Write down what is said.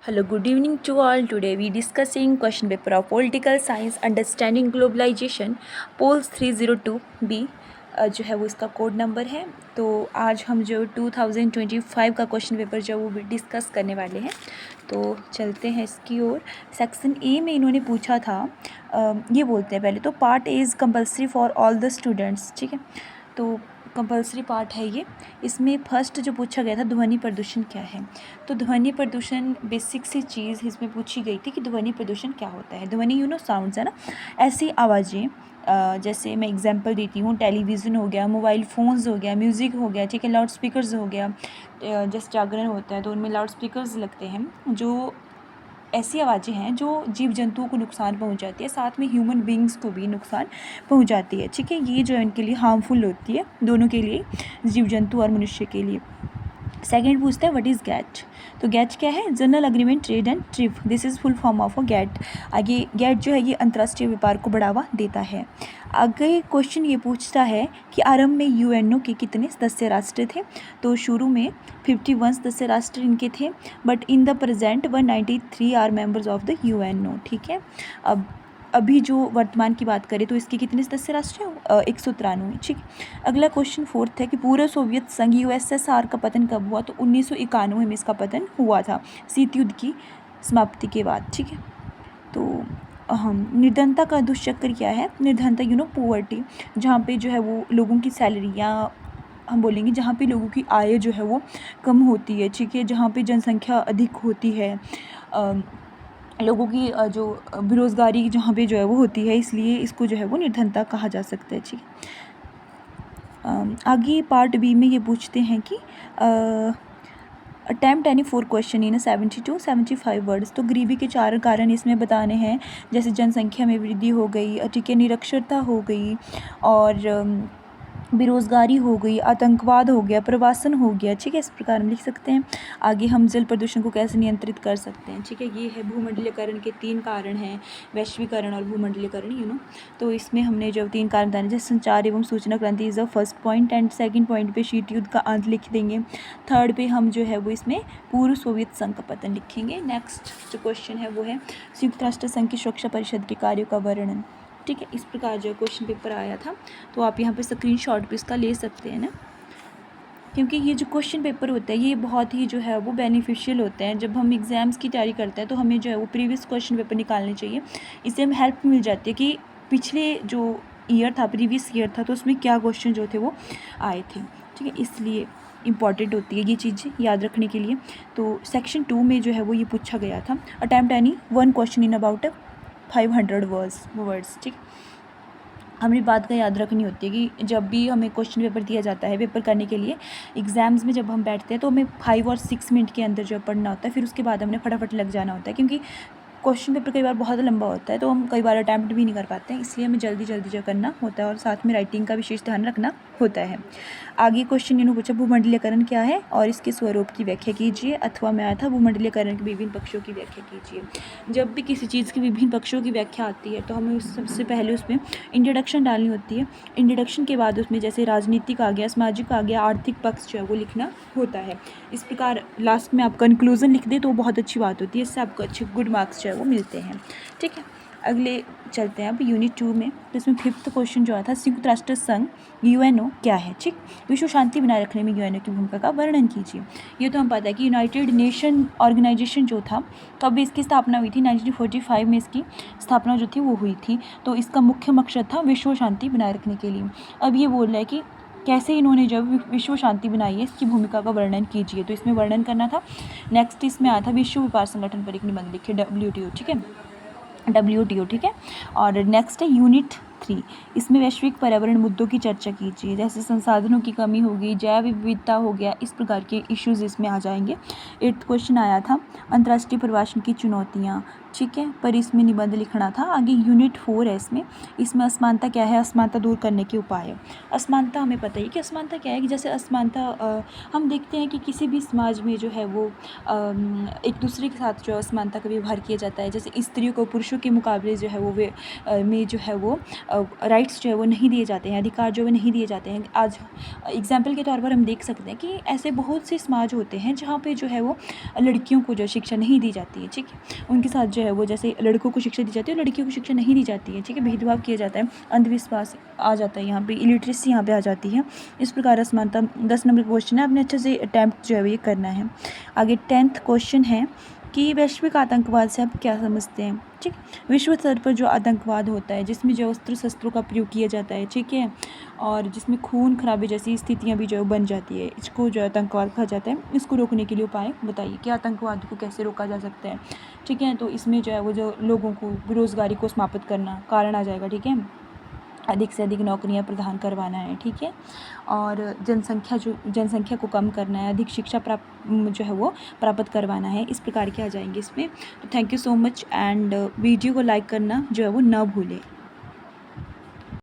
Hello, good evening to all. Today we discussing question paper of Political Science Understanding Globalization Polls 302B जो है वो इसका code number है। तो आज हम जो 2025 का क्वेश्चन पेपर जो वो डिस्कस करने वाले हैं। तो चलते हैं इसकी ओर। सेक्शन ए में इन्होंने पूछा था, ये बोलते हैं पहले तो part A is compulsory for all the students. ठीक है, तो कंपल्सरी पार्ट है ये। इसमें फर्स्ट जो पूछा गया था ध्वनि प्रदूषण क्या है। तो ध्वनि प्रदूषण बेसिक सी चीज़ इसमें पूछी गई थी कि ध्वनि प्रदूषण क्या होता है। ध्वनि साउंड्स है ना, ऐसी आवाज़ें जैसे मैं एग्जांपल देती हूँ, टेलीविज़न हो गया, मोबाइल फ़ोन्स हो गया, म्यूज़िक हो गया, ठीक है, लाउड स्पीकर्स हो गया। जैसे जागरण होता है तो उनमें लाउड स्पीकर्स लगते हैं, जो ऐसी आवाज़ें हैं जो जीव जंतुओं को नुकसान पहुंचाती है, साथ में ह्यूमन बींग्स को भी नुकसान पहुंचाती है। ठीक है, ये जो है उनके लिए हार्मफुल होती है, दोनों के लिए, जीव जंतु और मनुष्य के लिए। सेकेंड पूछता है व्हाट इज़ गैट। तो गैट क्या है? General agreement trade and trip, this is full form of a GATT. आगे गैट जो है ये अंतर्राष्ट्रीय व्यापार को बढ़ावा देता है। आगे क्वेश्चन ये पूछता है कि आरंभ में यूएनओ के कितने सदस्य राष्ट्र थे। तो शुरू में 51 सदस्य राष्ट्र इनके थे, but in the present 193 are members of the UNO. ठीक है, अब अभी जो वर्तमान की बात करें तो इसके कितने सदस्य राष्ट्र हैं? 193। ठीक। अगला क्वेश्चन फोर्थ है कि पूर्व सोवियत संघ यूएसएसआर का पतन कब हुआ। तो 1991 में इसका पतन हुआ था, शीत युद्ध की समाप्ति के बाद। ठीक है, तो हम निर्धनता का दुष्चक्र क्या है? निर्धनता पोवर्टी, जहाँ पे जो है वो लोगों की सैलरियाँ, हम बोलेंगे जहाँ पे लोगों की आय जो है वो कम होती है। ठीक है, जहाँ पे जनसंख्या अधिक होती है, लोगों की जो बेरोज़गारी जहाँ पे जो है वो होती है, इसलिए इसको जो है वो निर्धनता कहा जा सकता है। ठीक है, आगे पार्ट बी में ये पूछते हैं कि attempt any 4 question in 72-75 words. तो गरीबी के 4 कारण इसमें बताने हैं, जैसे जनसंख्या में वृद्धि हो गई, ठीक है, निरक्षरता हो गई, और बेरोज़गारी हो गई, आतंकवाद हो गया, प्रवासन हो गया। ठीक है, इस प्रकार हम लिख सकते हैं। आगे हम जल प्रदूषण को कैसे नियंत्रित कर सकते हैं। ठीक है, ये है भूमंडलीकरण के 3 कारण हैं, वैश्वीकरण और भूमंडलीकरण। तो इसमें हमने जो 3 कारण बताए, जैसे संचार एवं सूचना क्रांति is the first point, and second point पे शीत युद्ध का अंत लिख देंगे। थर्ड पे हम जो है वो इसमें पूर्व सोवियत संघ का पतन लिखेंगे। नेक्स्ट जो क्वेश्चन है वो है संयुक्त राष्ट्र संघ की सुरक्षा परिषद के कार्यों का वर्णन। ठीक है, इस प्रकार जो क्वेश्चन पेपर आया था, तो आप यहाँ पे स्क्रीनशॉट भी इसका ले सकते हैं ना, क्योंकि ये जो क्वेश्चन पेपर होता है ये बहुत ही जो है वो बेनिफिशियल होते हैं। जब हम एग्ज़ाम्स की तैयारी करते हैं तो हमें जो है वो प्रीवियस क्वेश्चन पेपर निकालने चाहिए, इससे हमें हेल्प मिल जाती है कि पिछले जो ईयर था, प्रीवियस ईयर था, तो उसमें क्या क्वेश्चन जो थे वो आए थे। ठीक है, इसलिए इंपॉर्टेंट होती है ये चीज़ें याद रखने के लिए। तो सेक्शन 2 में जो है वो ये पूछा गया था, attempt any 1 question in about 500 words. ठीक, हमें बात का याद रखनी होती है कि जब भी हमें क्वेश्चन पेपर दिया जाता है पेपर करने के लिए, एग्ज़ाम्स में जब हम बैठते हैं तो हमें 5 और 6 मिनट के अंदर जो है पढ़ना होता है, फिर उसके बाद हमने फटाफट लग जाना होता है, क्योंकि क्वेश्चन पेपर कई बार बहुत लंबा होता है तो हम कई बार अटैम्प्ट भी नहीं कर पाते हैं, इसलिए हमें जल्दी जल्दी जो करना होता है, और साथ में राइटिंग का विशेष ध्यान रखना होता है। आगे क्वेश्चन इन्होंने पूछा भूमंडलीकरण क्या है और इसके स्वरूप की व्याख्या कीजिए, अथवा में आया था भूमंडलीकरण के विभिन्न पक्षों की व्याख्या कीजिए। जब भी किसी चीज़ की विभिन्न पक्षों की व्याख्या आती है तो हमें सबसे पहले उसमें इंट्रोडक्शन डालनी होती है। इंट्रोडक्शन के बाद उसमें जैसे राजनीतिक आ गया, सामाजिक आ गया, आर्थिक पक्ष जो है वो लिखना होता है। इस प्रकार लास्ट में आप कंक्लूज़न लिख दें तो बहुत अच्छी बात होती है, इससे आपको अच्छे गुड मार्क्स जो है वो मिलते हैं। ठीक है, अगले चलते हैं अब यूनिट 2 में। तो इसमें 5th क्वेश्चन जो आया था, संयुक्त राष्ट्र संघ यूएनओ क्या है। ठीक, विश्व शांति बनाए रखने में यूएनओ की भूमिका का वर्णन कीजिए। ये तो हम पता है कि यूनाइटेड नेशन ऑर्गेनाइजेशन जो था, कब इसकी स्थापना हुई थी? 1945 में इसकी स्थापना जो थी वो हुई थी। तो इसका मुख्य मकसद था विश्व शांति बनाए रखने के लिए। अब ये बोल रहा है कि कैसे इन्होंने जब विश्व शांति बनाई है, इसकी भूमिका का वर्णन कीजिए। तो इसमें वर्णन करना था। नेक्स्ट इसमें आया था विश्व व्यापार संगठन पर एक निबंध लिखे, WTO। ठीक है, WTO। ठीक है, और नेक्स्ट है यूनिट 3, इसमें वैश्विक पर्यावरण मुद्दों की चर्चा कीजिए, जैसे संसाधनों की कमी होगी, जैव विविधता हो गया, इस प्रकार के इश्यूज इसमें आ जाएंगे। 8th क्वेश्चन आया था अंतर्राष्ट्रीय प्रवासन की चुनौतियाँ, ठीक है, पर इसमें निबंध लिखना था। आगे यूनिट 4 है इसमें असमानता क्या है, असमानता दूर करने के उपाय। असमानता हमें पता ही कि असमानता क्या है कि जैसे असमानता हम देखते हैं कि किसी भी समाज में जो है वो एक दूसरे के साथ जो असमानता का व्यवहार किया जाता है। जैसे स्त्रियों को पुरुषों के मुकाबले जो है वो में जो है वो राइट्स जो है वो नहीं दिए जाते हैं, अधिकार जो है नहीं दिए जाते हैं। आज एग्जाम्पल के तौर पर हम देख सकते हैं कि ऐसे बहुत से समाज होते हैं जहाँ पे जो है वो लड़कियों को जो शिक्षा नहीं दी जाती है। ठीक है, उनके साथ जो है वो जैसे लड़कों को शिक्षा दी जाती है, लड़कियों को शिक्षा नहीं दी जाती है। ठीक है, भेदभाव किया जाता है, अंधविश्वास आ जाता है, यहाँ पे इलिटरेसी यहाँ पे आ जाती है। इस प्रकार असमानता 10 नंबर क्वेश्चन है, आपने अच्छे से अटैम्प्ट जो है वो ये करना है। आगे 10th क्वेश्चन है कि वैश्विक आतंकवाद से आप क्या समझते हैं। ठीक, विश्व स्तर पर जो आतंकवाद होता है जिसमें जो अस्त्र शस्त्रों का प्रयोग किया जाता है, ठीक है, और जिसमें खून खराबे जैसी स्थितियां भी जो है बन जाती है, इसको जो आतंकवाद कहा जाता है। इसको रोकने के लिए उपाय बताइए कि आतंकवाद को कैसे रोका जा सकता है। ठीक है, तो इसमें जो है वो जो लोगों को बेरोज़गारी को समाप्त करना कारण आ जाएगा। ठीक है, अधिक से अधिक नौकरियां प्रदान करवाना है। ठीक है, और जनसंख्या को कम करना है, अधिक शिक्षा प्राप्त जो है वो प्राप्त करवाना है। इस प्रकार के आ जाएंगे इसमें। तो thank you so much, and video को लाइक करना जो है वो ना भूलें।